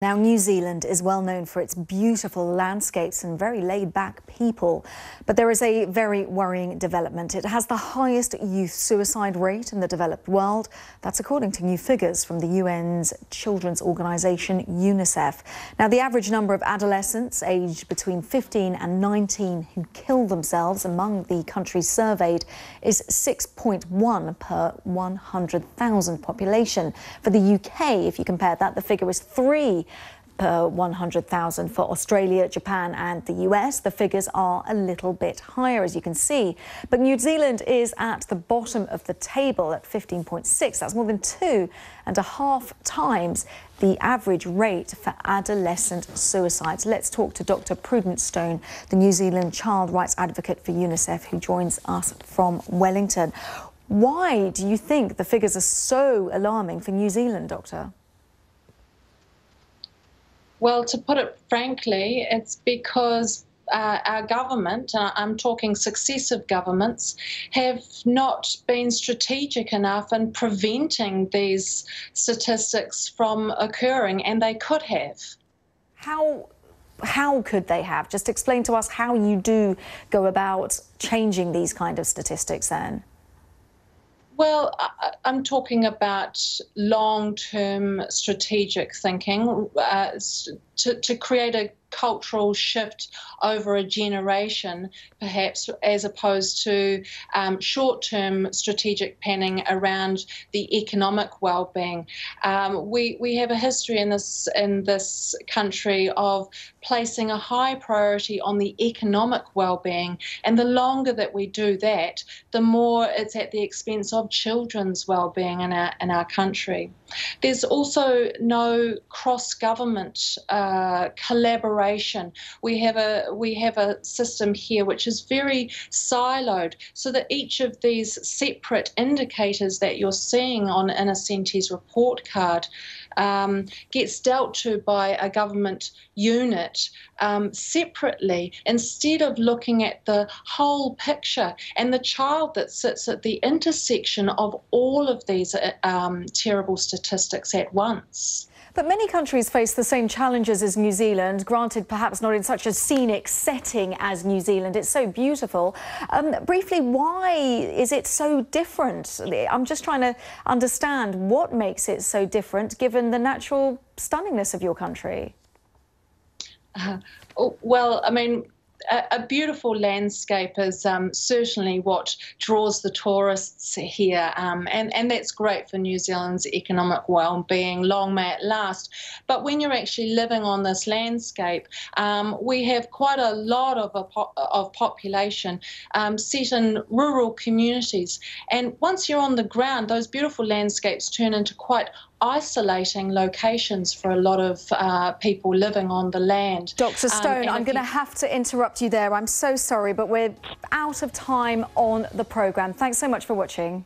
Now, New Zealand is well known for its beautiful landscapes and very laid-back people. But there is a very worrying development. It has the highest youth suicide rate in the developed world. That's according to new figures from the UN's children's organisation, UNICEF. Now, the average number of adolescents aged between 15 and 19 who kill themselves among the countries surveyed is 6.1 per 100,000 population. For the UK, if you compare that, the figure is 3 per 100,000. For Australia, Japan and the US, the figures are a little bit higher, as you can see. But New Zealand is at the bottom of the table at 15.6. That's more than 2.5 times the average rate for adolescent suicides. Let's talk to Dr. Prudence Stone, the New Zealand child rights advocate for UNICEF, who joins us from Wellington. Why do you think the figures are so alarming for New Zealand, Doctor? Well, to put it frankly, it's because our government, I'm talking successive governments, have not been strategic enough in preventing these statistics from occurring, and they could have. How could they have? Just explain to us how you do go about changing these kind of statistics then. Well, I'm talking about long-term strategic thinking to create a cultural shift over a generation, perhaps, as opposed to short-term strategic planning around the economic well-being. We have a history in this country of placing a high priority on the economic well-being, and the longer that we do that, the more it's at the expense of children's well-being in our country. There's also no cross-government collaboration. We have a system here which is very siloed, so that each of these separate indicators that you're seeing on in a Centes report card gets dealt to by a government unit separately, instead of looking at the whole picture and the child that sits at the intersection of all of these terrible statistics at once. But many countries face the same challenges as New Zealand, granted perhaps not in such a scenic setting as New Zealand. It's so beautiful. Briefly, why is it so different? I'm just trying to understand what makes it so different, given the natural stunningness of your country. Well, I mean, a beautiful landscape is certainly what draws the tourists here, and that's great for New Zealand's economic well-being, long may it last. But when you're actually living on this landscape, we have quite a lot of population set in rural communities, and once you're on the ground, those beautiful landscapes turn into quite isolating locations for a lot of people living on the land. Dr. Stone, I'm going to have to interrupt you there. I'm so sorry, but we're out of time on the programme. Thanks so much for watching.